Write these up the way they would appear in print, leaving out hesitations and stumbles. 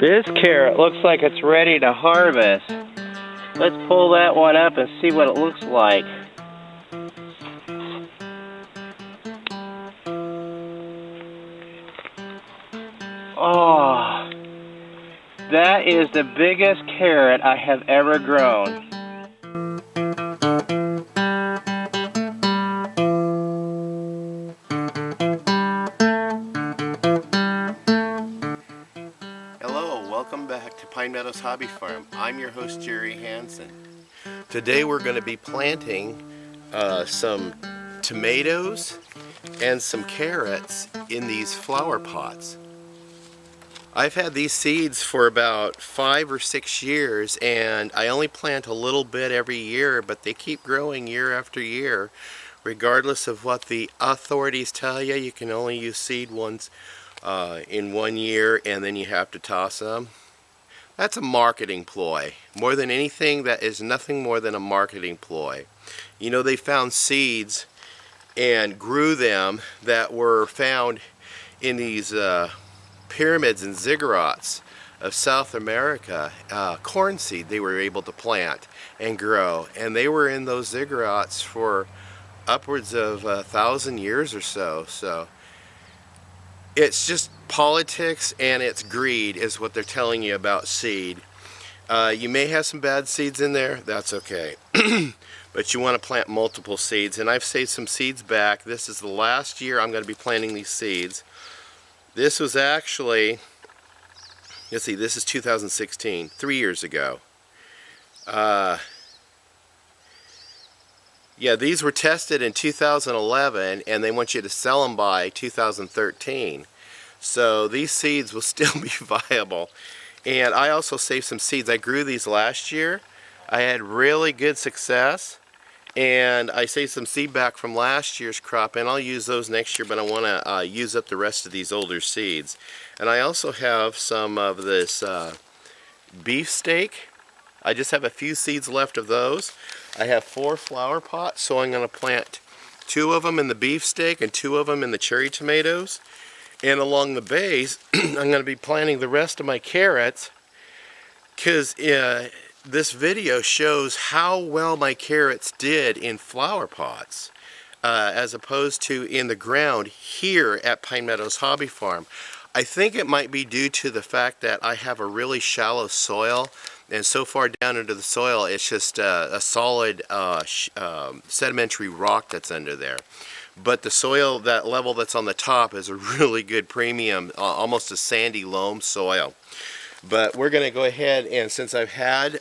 This carrot looks like it's ready to harvest. Let's pull that one up and see what it looks like. Oh, that is the biggest carrot I have ever grown. Hello, welcome back to Pine Meadows Hobby Farm. I'm your host, Jerry Hansen. Today we're going to be planting some tomatoes and some carrots in these flower pots. I've had these seeds for about 5 or 6 years, and I only plant a little bit every year, but they keep growing year after year. Regardless of what the authorities tell you, you can only use seed once in 1 year, and then you have to toss them. That's a marketing ploy. More than anything, that is nothing more than a marketing ploy. You know, they found seeds and grew them that were found in these pyramids and ziggurats of South America. Corn seed they were able to plant and grow, and they were in those ziggurats for upwards of 1,000 years or so. So it's just politics and it's greed is what they're telling you about seed. You may have some bad seeds in there, that's okay. But you want to plant multiple seeds, and I've saved some seeds back. This is the last year I'm going to be planting these seeds. This was actually, let's see, this is 2016, 3 years ago. Yeah, these were tested in 2011, and they want you to sell them by 2013. So these seeds will still be viable. And I also saved some seeds. I grew these last year. I had really good success. And I saved some seed back from last year's crop, and I'll use those next year, but I want to use up the rest of these older seeds. And I also have some of this beefsteak. I just have a few seeds left of those. I have 4 flower pots, so I'm going to plant 2 of them in the beefsteak and 2 of them in the cherry tomatoes. And along the base, I'm going to be planting the rest of my carrots, because this video shows how well my carrots did in flower pots as opposed to in the ground here at Pine Meadows Hobby Farm. I think it might be due to the fact that I have a really shallow soil, and so far down into the soil it's just a solid sedimentary rock that's under there. But the soil, that level that's on the top, is a really good premium, almost a sandy loam soil. But we're going to go ahead, and since I've had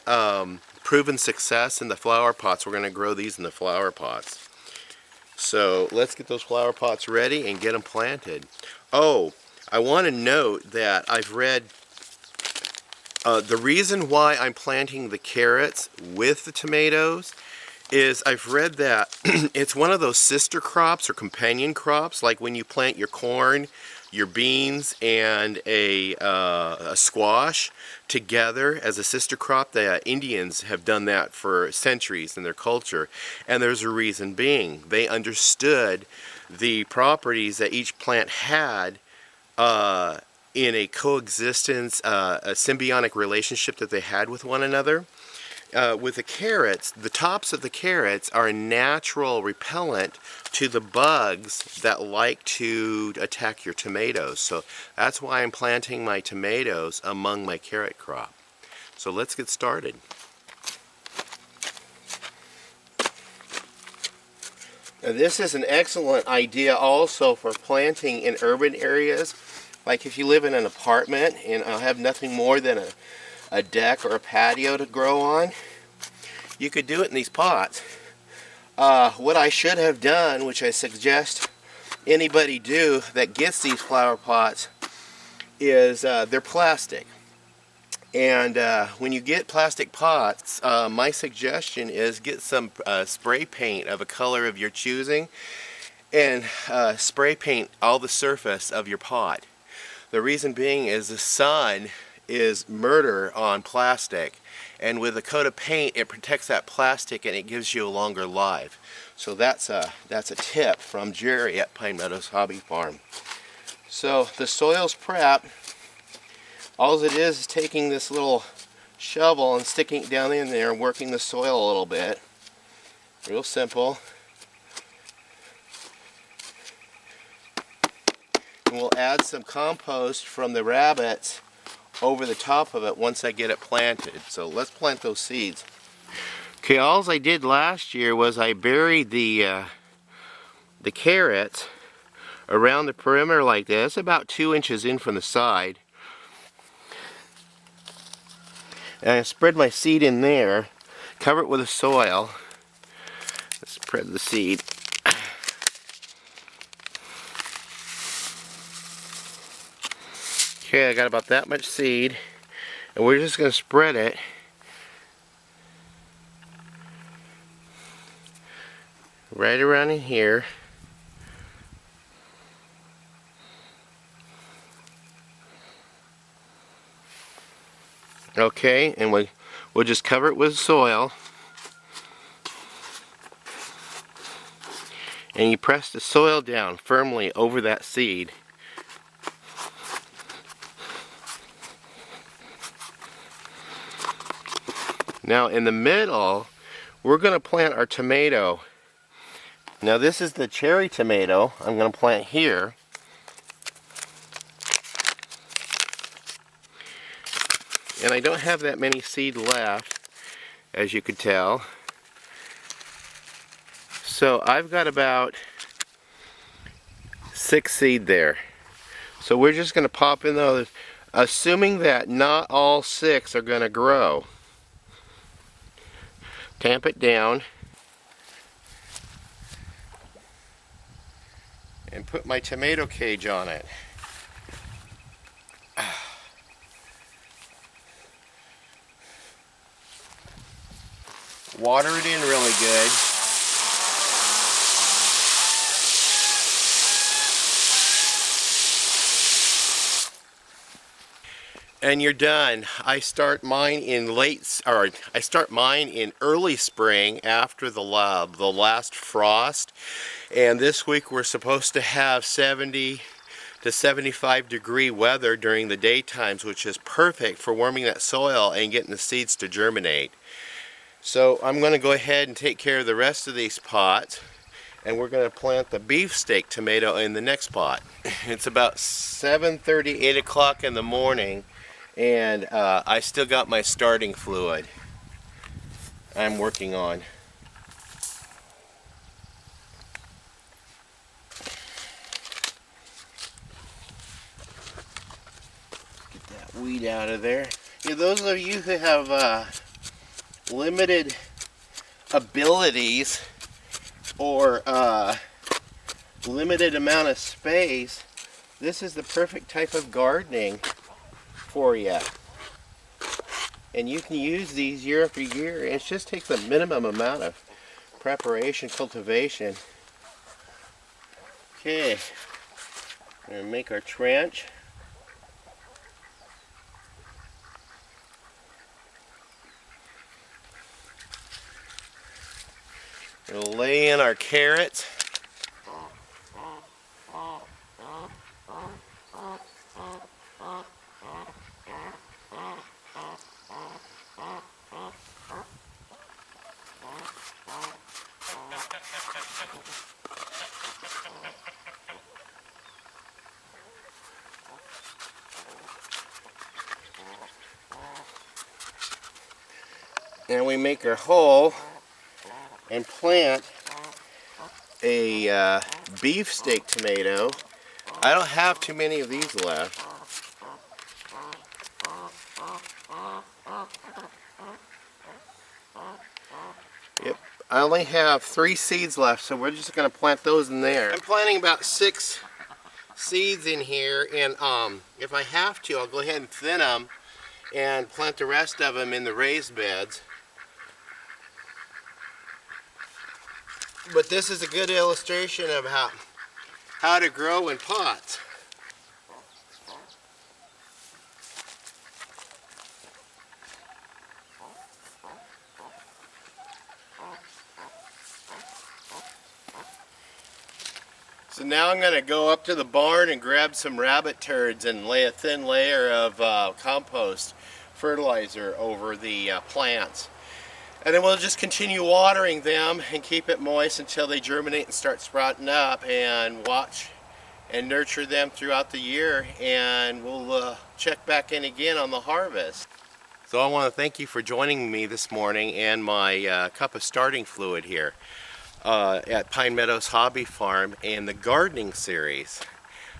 proven success in the flower pots, we're going to grow these in the flower pots. So let's get those flower pots ready and get them planted. Oh, I want to note that I've read the reason why I'm planting the carrots with the tomatoes is I've read that it's one of those sister crops or companion crops, like when you plant your corn, your beans, and a squash together as a sister crop. The Indians have done that for centuries in their culture, and there's a reason being. They understood the properties that each plant had in a coexistence, a symbiotic relationship that they had with one another. With the carrots, the tops of the carrots are a natural repellent to the bugs that like to attack your tomatoes. So that's why I'm planting my tomatoes among my carrot crop. So let's get started. Now, this is an excellent idea also for planting in urban areas. Like if you live in an apartment and have nothing more than a deck or a patio to grow on, you could do it in these pots. What I should have done, which I suggest anybody do that gets these flower pots, is they're plastic. And when you get plastic pots, my suggestion is get some spray paint of a color of your choosing and spray paint all the surface of your pot. The reason being is the sun is murder on plastic, and with a coat of paint it protects that plastic and it gives you a longer life. So that's a tip from Jerry at Pine Meadows Hobby Farm. So the soil's prepped. All it is taking this little shovel and sticking it down in there and working the soil a little bit. Real simple. And we'll add some compost from the rabbits over the top of it once I get it planted. So let's plant those seeds. Okay, all I did last year was I buried the carrots around the perimeter like this, about 2 inches in from the side. And I spread my seed in there, cover it with the soil. Let's spread the seed. Okay, I got about that much seed, and we're just going to spread it right around in here. Okay, and we'll just cover it with soil. And you press the soil down firmly over that seed. Now in the middle, we're going to plant our tomato. Now this is the cherry tomato I'm going to plant here. And I don't have that many seed left, as you could tell. So I've got about 6 seed there. So we're just going to pop in those, assuming that not all 6 are going to grow. Tamp it down and put my tomato cage on it. Water it in really good. And you're done. I start mine in early spring after the last frost. And this week we're supposed to have 70 to 75 degree weather during the daytimes, which is perfect for warming that soil and getting the seeds to germinate. So I'm going to go ahead and take care of the rest of these pots, and we're going to plant the beefsteak tomato in the next pot. It's about 7:30, 8 o'clock in the morning, and I still got my starting fluid I'm working on. Get that weed out of there. Yeah, those of you who have limited abilities or limited amount of space, this is the perfect type of gardening for you. And you can use these year after year. It just takes a minimum amount of preparation, cultivation. Okay, we're going to make our trench. We'll lay in our carrots. And we make our hole and plant a beefsteak tomato. I don't have too many of these left. Yep, I only have 3 seeds left, so we're just going to plant those in there. I'm planting about 6 seeds in here, and if I have to, I'll go ahead and thin them and plant the rest of them in the raised beds. But this is a good illustration of how to grow in pots. So So now I'm going to go up to the barn and grab some rabbit turds and lay a thin layer of compost fertilizer over the plants. And then we'll just continue watering them and keep it moist until they germinate and start sprouting up, and watch and nurture them throughout the year, and we'll check back in again on the harvest. So I want to thank you for joining me this morning and my cup of starting fluid here at Pine Meadows Hobby Farm and the gardening series.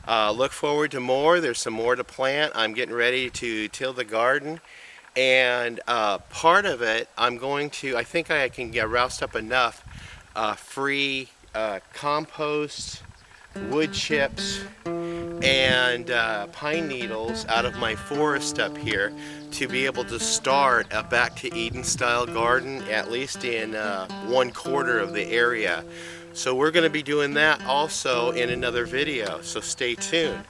Look forward to more. There's some more to plant. I'm getting ready to till the garden, and part of it I think I can get roused up enough free compost, wood chips, and pine needles out of my forest up here to be able to start a back to Eden style garden, at least in 1/4 of the area. So we're going to be doing that also in another video, so stay tuned.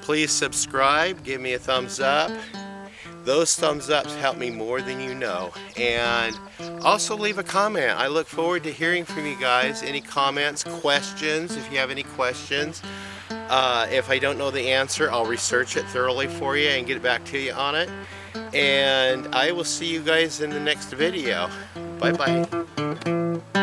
Please subscribe, give me a thumbs up. Those thumbs ups help me more than you know. And also leave a comment. I look forward to hearing from you guys. Any comments, questions, if you have any questions. If I don't know the answer, I'll research it thoroughly for you and get back to you on it. And I will see you guys in the next video. Bye-bye.